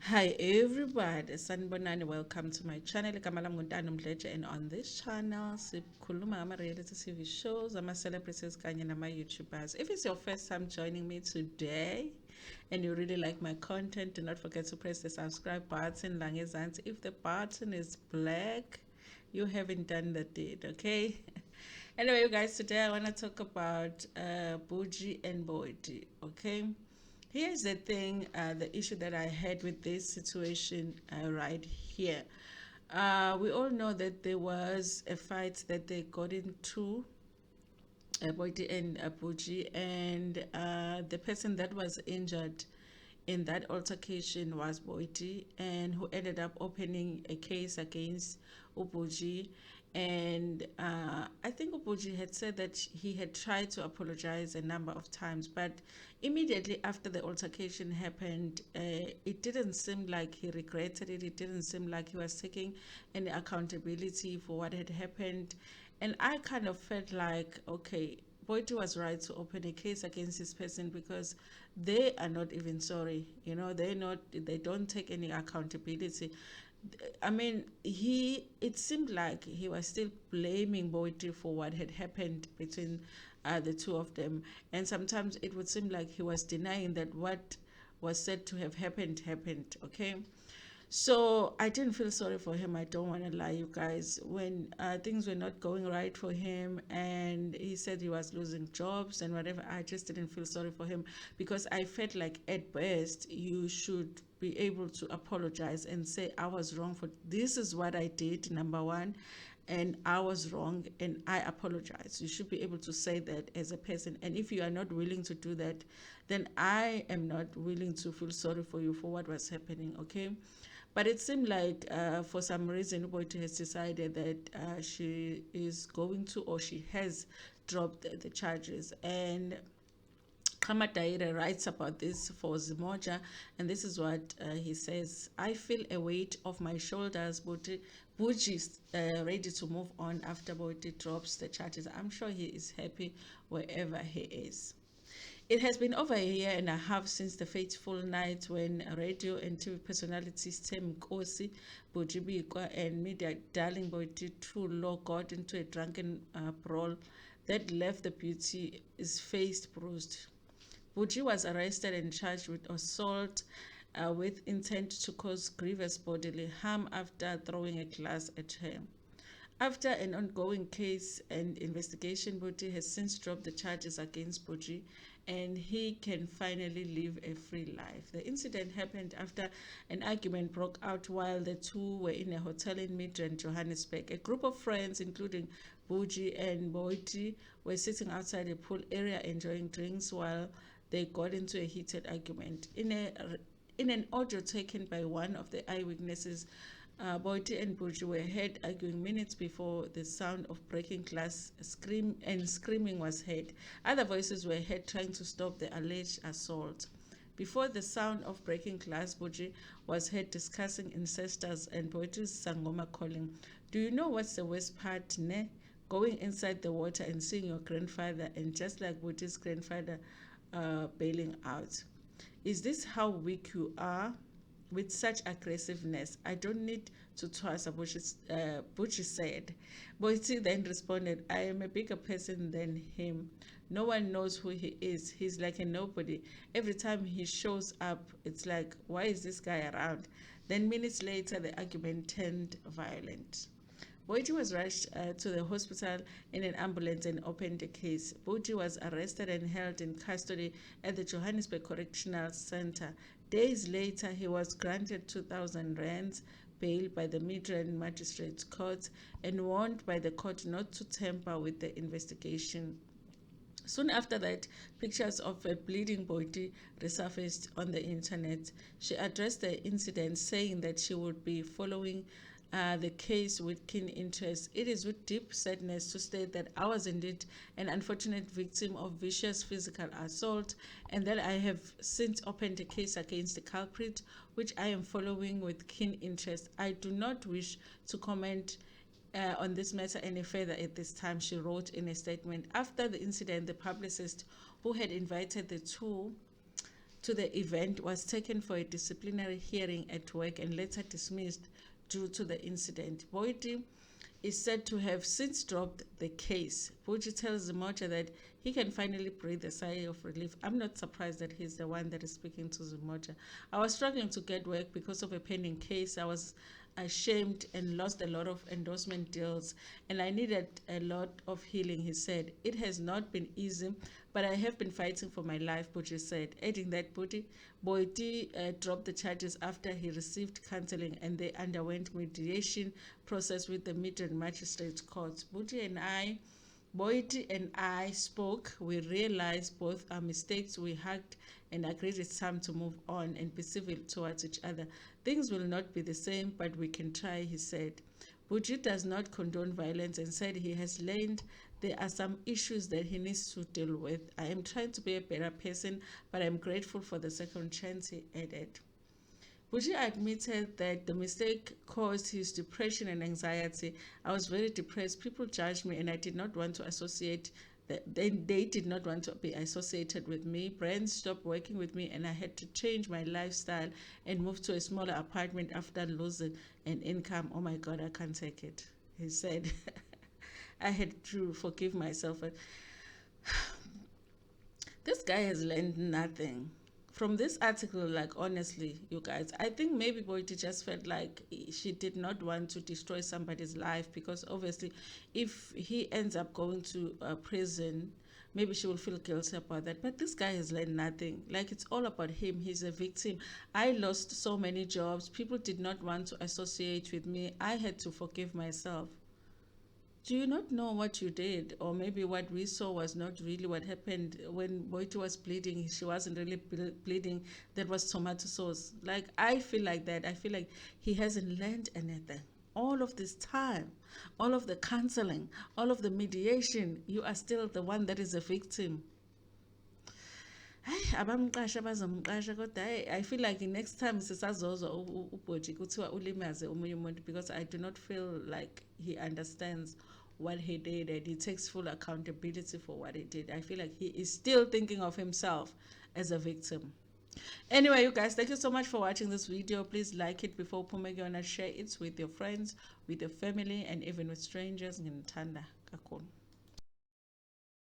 Hi everybody, sanibonani, welcome to my channel. Igama lami Mdletshe, and on this channel sikhuluma ngama-reality TV shows, ama-celebrities kanye nama-YouTubers. If it's your first time joining me today and you really like my content, do not forget to press the subscribe button langezansi. If the button is black, you haven't done the deed, okay? Anyway, you guys, today I want to talk about Boity and Boity, okay? Here's the thing, the issue that I had with this situation right here. We all know that there was a fight that they got into, Boity and Boity, and the person that was injured in that altercation was Boity, and who ended up opening a case against Ubuji. And I think Ubuji had said that he had tried to apologize a number of times, but immediately after the altercation happened, it didn't seem like he regretted it. It didn't seem like he was taking any accountability for what had happened. And I kind of felt like, okay, Boyti was right to open a case against this person because they are not even sorry. They don't take any accountability. I mean, it seemed like he was still blaming Boity for what had happened between the two of them. And sometimes it would seem like he was denying that what was said to have happened, okay? So I didn't feel sorry for him. I don't want to lie, you guys. When things were not going right for him and he said he was losing jobs and whatever, I just didn't feel sorry for him because I felt like at best you should be able to apologize and say, I was wrong for this, is what I did, number one, and I was wrong and I apologize. You should be able to say that as a person. And if you are not willing to do that, then I am not willing to feel sorry for you for what was happening, okay? But it seemed like for some reason, Boyti has decided that she is going to, or she has dropped the charges. And Kama Daire writes about this for Zimoja, and this is what he says. I feel a weight off my shoulders. Buji is ready to move on after Boyti drops the charges. I'm sure he is happy wherever he is. It has been over a year and a half since the fateful night when radio and TV personalities Tem Kosi, Bojibikwa, and media darling Boity Thulo got into a drunken brawl that left the beauty's face bruised. Buji was arrested and charged with assault with intent to cause grievous bodily harm after throwing a glass at her. After an ongoing case and investigation, Boity has since dropped the charges against Boji and he can finally live a free life. The incident happened after an argument broke out while the two were in a hotel in Midrand, Johannesburg. A group of friends, including Boji and Boity, were sitting outside a pool area enjoying drinks while they got into a heated argument. In an audio taken by one of the eyewitnesses, Boity and Boji were heard arguing minutes before the sound of breaking glass screaming was heard. Other voices were heard trying to stop the alleged assault. Before the sound of breaking glass, Boji was heard discussing ancestors and Boity's Sangoma calling, "Do you know what's the worst part, ne? Going inside the water and seeing your grandfather and just like Boity's grandfather bailing out. Is this how weak you are? With such aggressiveness, I don't need to toss," Bucci said. Boity then responded, "I am a bigger person than him. No one knows who he is. He's like a nobody. Every time he shows up, it's like, why is this guy around?" Then minutes later, the argument turned violent. Boity was rushed to the hospital in an ambulance and opened a case. Boity was arrested and held in custody at the Johannesburg Correctional Center. Days later, he was granted 2,000 rands bail by the Midrand Magistrates Court and warned by the court not to tamper with the investigation. Soon after that, pictures of a bleeding Boity resurfaced on the internet. She addressed the incident, saying that she would be following the case with keen interest. It is with deep sadness to state that I was indeed an unfortunate victim of vicious physical assault and that I have since opened a case against the culprit, which I am following with keen interest. I do not wish to comment on this matter any further at this time, she wrote in a statement. After the incident, the publicist who had invited the two to the event was taken for a disciplinary hearing at work and later dismissed due to the incident. Boity is said to have since dropped the case. Boity tells Zimoja that he can finally breathe a sigh of relief. I'm not surprised that he's the one that is speaking to Zimoja. I was struggling to get work because of a pending case. I was ashamed and lost a lot of endorsement deals, and I needed a lot of healing, he said. It has not been easy, but I have been fighting for my life, Boity said, adding that Boity dropped the charges after he received counseling and they underwent mediation process with the Midrand Magistrates Court. Boity and I spoke. We realized both our mistakes. We hugged and agreed it's time to move on and be civil towards each other. Things will not be the same, but we can try, he said. Boity does not condone violence and said he has learned there are some issues that he needs to deal with. I am trying to be a better person, but I'm grateful for the second chance, he added. Boity admitted that the mistake caused his depression and anxiety. I was very depressed. People judged me and I did not want to associate they did not want to be associated with me. Brands stopped working with me and I had to change my lifestyle and move to a smaller apartment after losing an income. Oh my God, I can't take it, he said. I had to forgive myself. This guy has learned nothing from this article. Like, honestly, you guys, I think maybe Boity just felt like she did not want to destroy somebody's life, because obviously if he ends up going to prison, maybe she will feel guilty about that. But this guy has learned nothing. Like, it's all about him. He's a victim. I lost so many jobs. People did not want to associate with me. I had to forgive myself. Do you not know what you did? Or maybe what we saw was not really what happened. When Boity was bleeding, she wasn't really bleeding. That was tomato sauce. Like, I feel like that. I feel like he hasn't learned anything. All of this time, all of the counseling, all of the mediation, you are still the one that is a victim. Hayi, abamqasha bazomqasha, kodwa I feel like next time sisazozwa uBoity kuthiwa ulimaze omunye umuntu, because I do not feel like he understands what he did and he takes full accountability for what he did. I feel like he is still thinking of himself as a victim. Anyway, you guys, thank you so much for watching this video. Please like it before Pumegona, share it with your friends, with your family, and even with strangers. Ntando kakhulu.